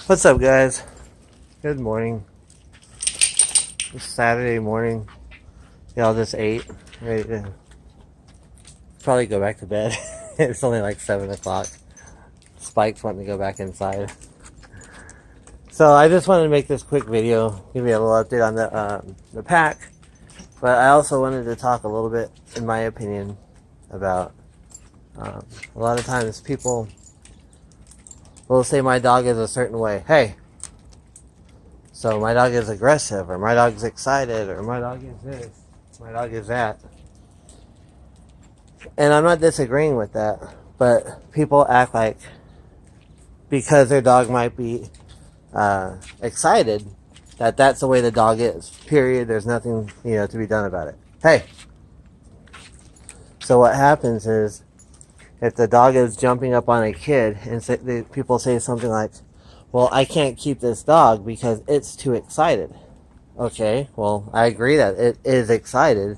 What's up, guys? Good morning. It's Saturday morning. Y'all just ate. Ready to probably go back to bed. It's only like 7 o'clock. Spike's wanting to go back inside. So I just wanted to make this quick video, give you a little update on the pack. But I also wanted to talk a little bit, in my opinion, about a lot of times people will say my dog is a certain way. Hey, so my dog is aggressive, or my dog's excited, or my dog is this, my dog is that. And I'm not disagreeing with that, but people act like because their dog might be excited, that's the way the dog is. Period. There's nothing, to be done about it. Hey. So what happens is, if the dog is jumping up on a kid, and people say something like, well, I can't keep this dog because it's too excited. Okay, well, I agree that it is excited,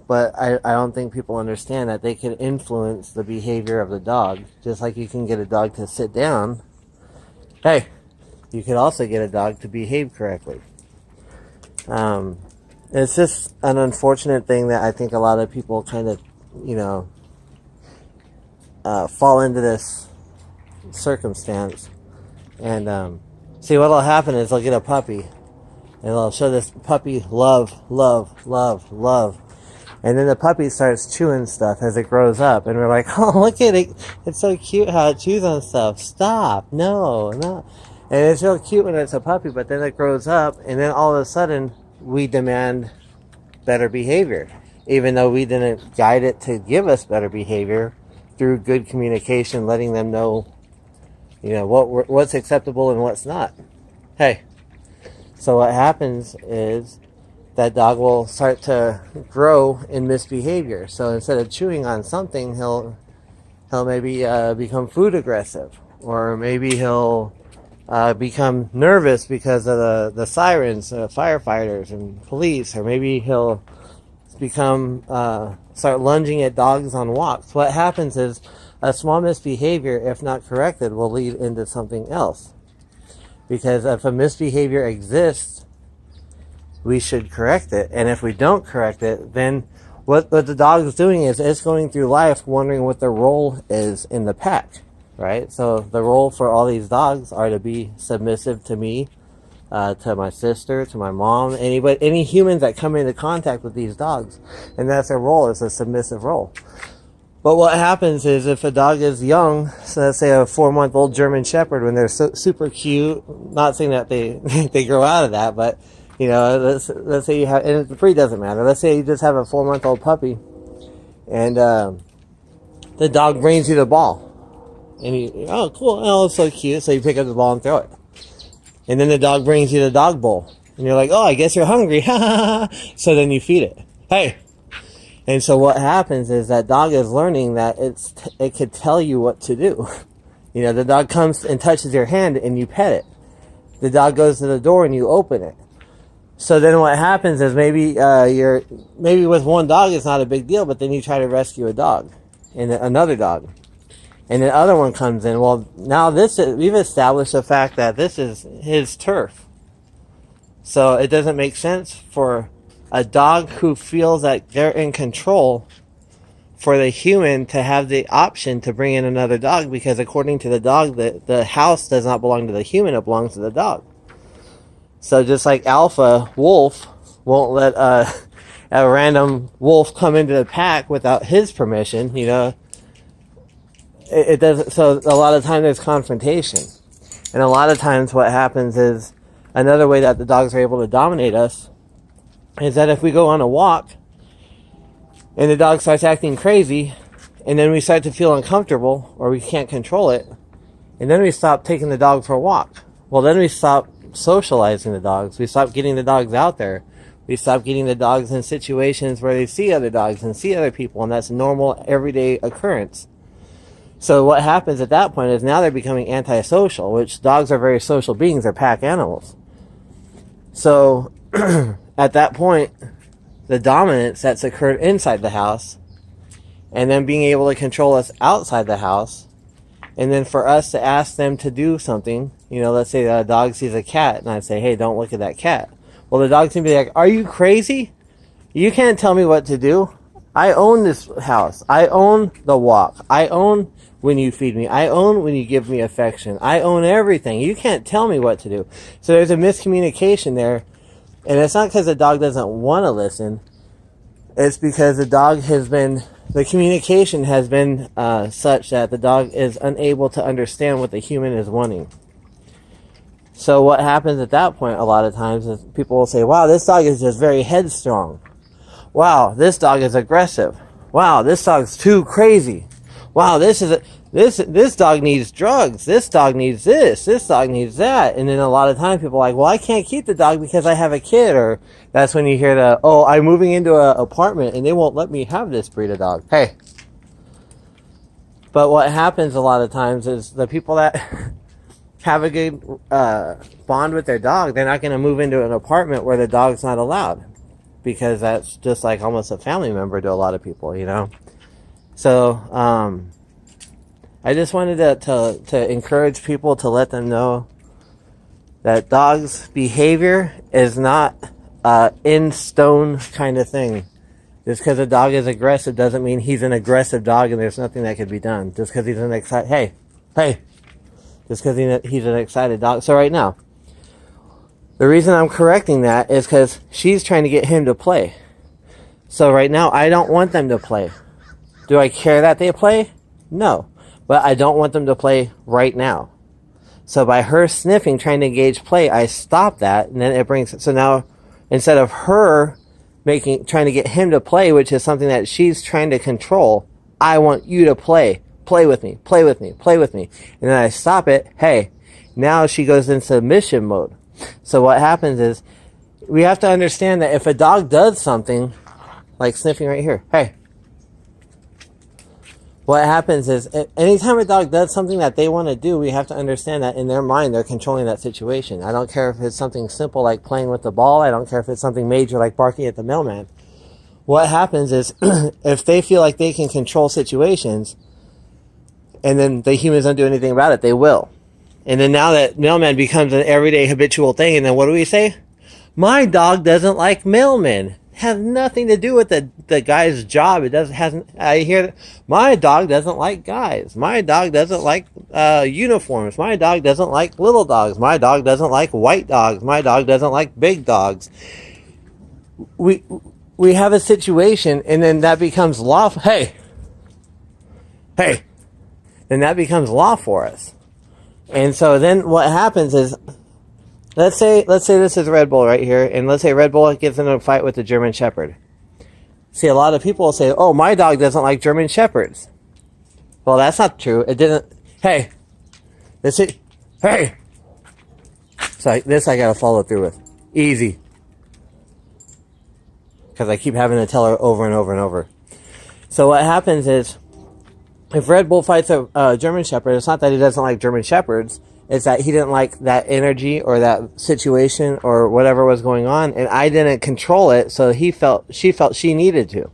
but I don't think people understand that they can influence the behavior of the dog. Just like you can get a dog to sit down, hey, you could also get a dog to behave correctly. It's just an unfortunate thing that I think a lot of people kind of, fall into this circumstance. And see, what'll happen is they'll get a puppy, and they'll show this puppy love, love, love, love. And then the puppy starts chewing stuff as it grows up, and we're like, oh, look at it. It's so cute how it chews on stuff. Stop. No. And it's real cute when it's a puppy, but then it grows up, and then all of a sudden we demand better behavior, even though we didn't guide it to give us better behavior through good communication, letting them know, what's acceptable and what's not. Hey, so what happens is that dog will start to grow in misbehavior. So instead of chewing on something, he'll maybe become food aggressive, or maybe he'll become nervous because of the sirens, firefighters and police, or maybe he'll become start lunging at dogs on walks. What happens is a small misbehavior, if not corrected, will lead into something else. Because if a misbehavior exists, we should correct it. And if we don't correct it, then what the dog is doing is it's going through life wondering what their role is in the pack, right? So the role for all these dogs are to be submissive to me, to my sister, to my mom, any humans that come into contact with these dogs. And that's their role, is a submissive role. But what happens is, if a dog is young, so let's say a 4-month-old German Shepherd, when they're super cute, not saying that they grow out of that, but, let's say you have, and the breed doesn't matter, let's say you just have a 4-month-old puppy, and the dog brings you the ball, and oh, cool, oh, it's so cute, so you pick up the ball and throw it. And then the dog brings you the dog bowl, and you're like, oh, I guess you're hungry, so then you feed it. Hey! And so what happens is that dog is learning that it could tell you what to do. The dog comes and touches your hand and you pet it. The dog goes to the door and you open it. So then what happens is maybe with one dog it's not a big deal, but then you try to rescue a dog and another dog. And the other one comes in. Well, now we've established the fact that this is his turf. So it doesn't make sense for a dog who feels that they're in control for the human to have the option to bring in another dog, because according to the dog, the house does not belong to the human, it belongs to the dog. So just like Alpha Wolf won't let a random wolf come into the pack without his permission, it doesn't. So a lot of times there's confrontation. And a lot of times what happens is, another way that the dogs are able to dominate us is that if we go on a walk and the dog starts acting crazy, and then we start to feel uncomfortable or we can't control it, and then we stop taking the dog for a walk. Well, then we stop socializing the dogs. We stop getting the dogs out there. We stop getting the dogs in situations where they see other dogs and see other people, and that's a normal, everyday occurrence. So what happens at that point is now they're becoming antisocial, which dogs are very social beings. They're pack animals. So at that point, the dominance that's occurred inside the house, and then being able to control us outside the house, and then for us to ask them to do something, let's say a dog sees a cat, and I say, hey, don't look at that cat. Well, the dog's going to be like, are you crazy? You can't tell me what to do. I own this house. I own the walk. I own when you feed me. I own when you give me affection. I own everything. You can't tell me what to do. So there's a miscommunication there. And it's not because the dog doesn't want to listen. It's because the communication has been such that the dog is unable to understand what the human is wanting. So what happens at that point a lot of times is people will say, wow, this dog is just very headstrong. Wow, this dog is aggressive. Wow, this dog's too crazy. Wow, this dog needs drugs. This dog needs this. This dog needs that. And then a lot of times people are like, well, I can't keep the dog because I have a kid. Or that's when you hear I'm moving into an apartment and they won't let me have this breed of dog. Hey. But what happens a lot of times is the people that have a good bond with their dog, they're not going to move into an apartment where the dog's not allowed. Because that's just like almost a family member to a lot of people, So, I just wanted to encourage people to let them know that dogs' behavior is not in stone kind of thing. Just because a dog is aggressive doesn't mean he's an aggressive dog and there's nothing that can be done. Just because he's an excited, hey, just because he's an excited dog. So right now, the reason I'm correcting that is because she's trying to get him to play. So right now, I don't want them to play. Do I care that they play? No. But I don't want them to play right now. So by her sniffing, trying to engage play, I stop that, and then it brings... So now, instead of her trying to get him to play, which is something that she's trying to control, I want you to play. Play with me. Play with me. Play with me. And then I stop it. Hey, now she goes into submission mode. So what happens is, we have to understand that if a dog does something, like sniffing right here, hey, what happens is, anytime a dog does something that they want to do, we have to understand that in their mind, they're controlling that situation. I don't care if it's something simple like playing with the ball. I don't care if it's something major like barking at the mailman. What happens is, if they feel like they can control situations, and then the humans don't do anything about it, they will. And then now that mailman becomes an everyday habitual thing, and then what do we say? My dog doesn't like mailmen. Has nothing to do with the guy's job. I hear that my dog doesn't like guys. My dog doesn't like uniforms. My dog doesn't like little dogs. My dog doesn't like white dogs. My dog doesn't like big dogs. We have a situation, and then that becomes law. Hey, then that becomes law for us. And so then what happens is, let's say this is Red Bull right here, and let's say Red Bull gets in a fight with the German Shepherd. See, a lot of people will say, oh, my dog doesn't like German Shepherds. Well, that's not true. It didn't. Hey. Hey. So this I gotta follow through with. Easy. Because I keep having to tell her over and over and over. So what happens is, if Red Bull fights a German Shepherd, it's not that he doesn't like German Shepherds. It's that he didn't like that energy or that situation or whatever was going on, and I didn't control it, so she felt she needed to.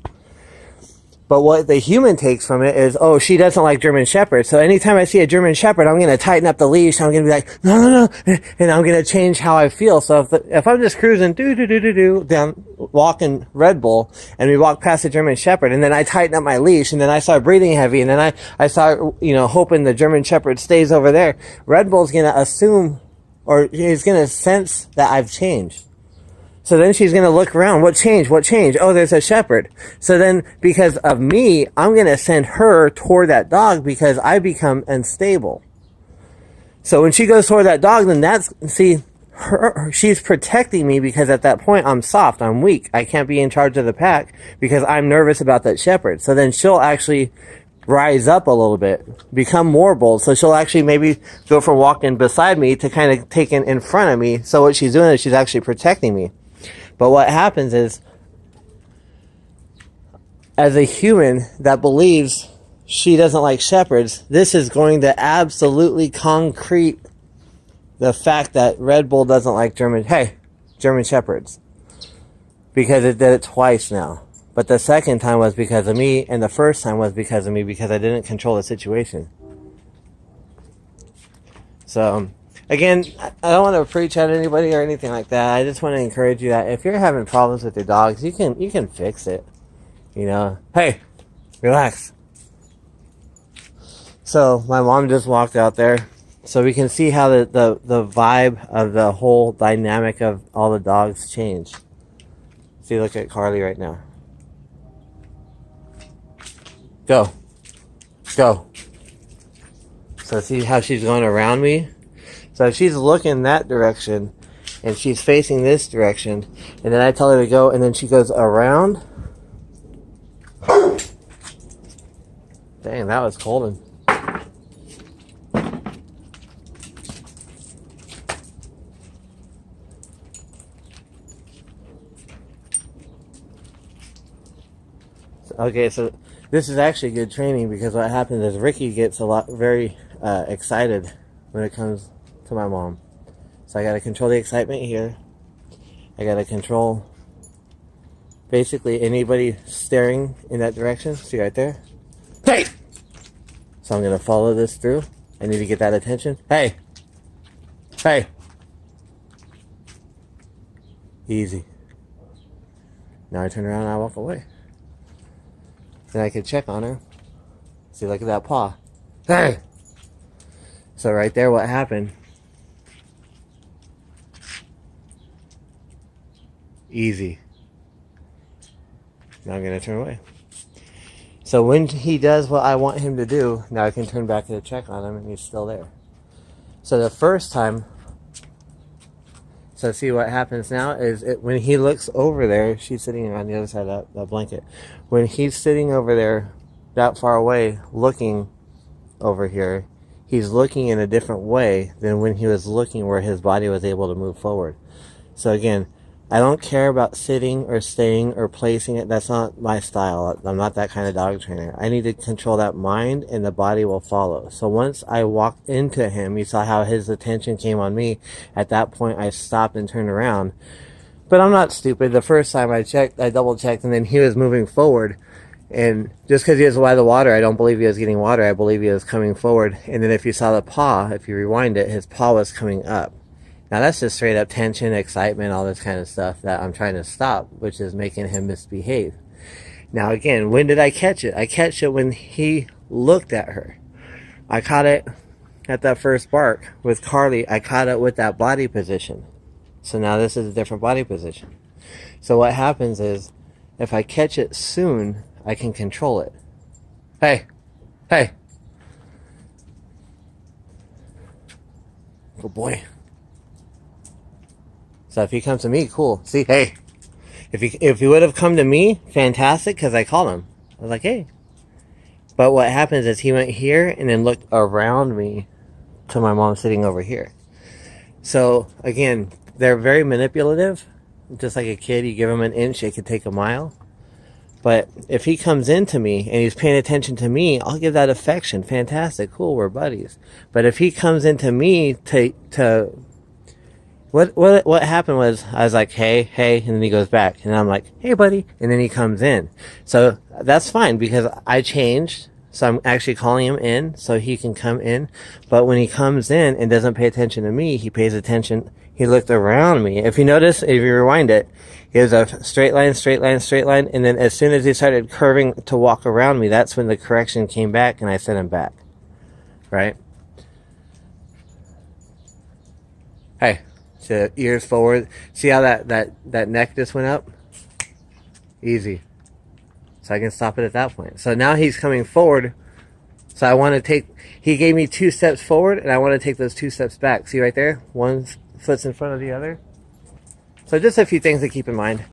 But what the human takes from it is, oh, she doesn't like German Shepherds, so anytime I see a German Shepherd, I'm going to tighten up the leash, I'm going to be like, no, and I'm going to change how I feel. So if I'm just cruising, down, walking Red Bull, and we walk past the German Shepherd, and then I tighten up my leash, and then I start breathing heavy, and then I start, hoping the German Shepherd stays over there, Red Bull's going to assume, or he's going to sense that I've changed. So then she's going to look around. What changed? Oh, there's a shepherd. So then, because of me, I'm going to send her toward that dog because I become unstable. So when she goes toward that dog, then she's protecting me because at that point, I'm soft, I'm weak. I can't be in charge of the pack because I'm nervous about that shepherd. So then she'll actually rise up a little bit, become more bold. So she'll actually maybe go from walking beside me to kind of taking in front of me. So what she's doing is she's actually protecting me. But what happens is, as a human that believes she doesn't like shepherds, this is going to absolutely concrete the fact that Red Bull doesn't like German shepherds. Because it did it twice now. But the second time was because of me, and the first time was because of me, because I didn't control the situation. So, Again, I don't want to preach at anybody or anything like that. I just want to encourage you that if you're having problems with your dogs, you can fix it. You know, hey, relax. So my mom just walked out there, so we can see how the vibe of the whole dynamic of all the dogs changed. See, look at Carly right now. Go. Go. So see how she's going around me? So if she's looking that direction and she's facing this direction, and then I tell her to go, and then she goes around. Dang, that was cold. Okay, so this is actually good training, because what happens is Ricky gets very excited when it comes to my mom. So I got to control the excitement here. I got to control basically anybody staring in that direction. See right there? Hey! So I'm going to follow this through. I need to get that attention. Hey! Hey! Easy. Now I turn around and I walk away. Then I can check on her. See, look at that paw. Hey! So right there, what happened? Easy. Now I'm going to turn away. So when he does what I want him to do, now I can turn back to check on him, and he's still there. So the first time, so see what happens now is when he looks over there, she's sitting on the other side of that blanket. When he's sitting over there that far away looking over here, he's looking in a different way than when he was looking where his body was able to move forward. So again, I don't care about sitting or staying or placing it. That's not my style. I'm not that kind of dog trainer. I need to control that mind, and the body will follow. So once I walked into him, you saw how his attention came on me. At that point, I stopped and turned around. But I'm not stupid. The first time I checked, I double checked, and then he was moving forward. And just because he was by the water, I don't believe he was getting water. I believe he was coming forward. And then if you saw the paw, if you rewind it, his paw was coming up. Now that's just straight up tension, excitement, all this kind of stuff that I'm trying to stop, which is making him misbehave. Now again, when did I catch it? I catch it when he looked at her. I caught it at that first bark. With Carly, I caught it with that body position. So now this is a different body position. So what happens is, if I catch it soon, I can control it. Hey! Hey! Good boy. So if he comes to me, cool. See, hey, if he would have come to me, fantastic, because I called him. I was like, hey. But what happens is he went here and then looked around me to my mom sitting over here. So again, they're very manipulative. Just like a kid, you give him an inch, it could take a mile. But if he comes into me and he's paying attention to me, I'll give that affection. Fantastic, cool, we're buddies. But if he comes into me what happened was, I was like, hey, and then he goes back, and I'm like, hey, buddy, and then he comes in. So that's fine, because I changed, so I'm actually calling him in so he can come in. But when he comes in and doesn't pay attention to me, he pays attention. He looked around me. If you notice, if you rewind it, it was a straight line, and then as soon as he started curving to walk around me, that's when the correction came back, and I sent him back. Right? Hey. To ears forward. See how that neck just went up? Easy. So I can stop it at that point. So now he's coming forward. So I want to he gave me 2 steps forward, and I want to take those 2 steps back. See right there? One foot's in front of the other. So just a few things to keep in mind.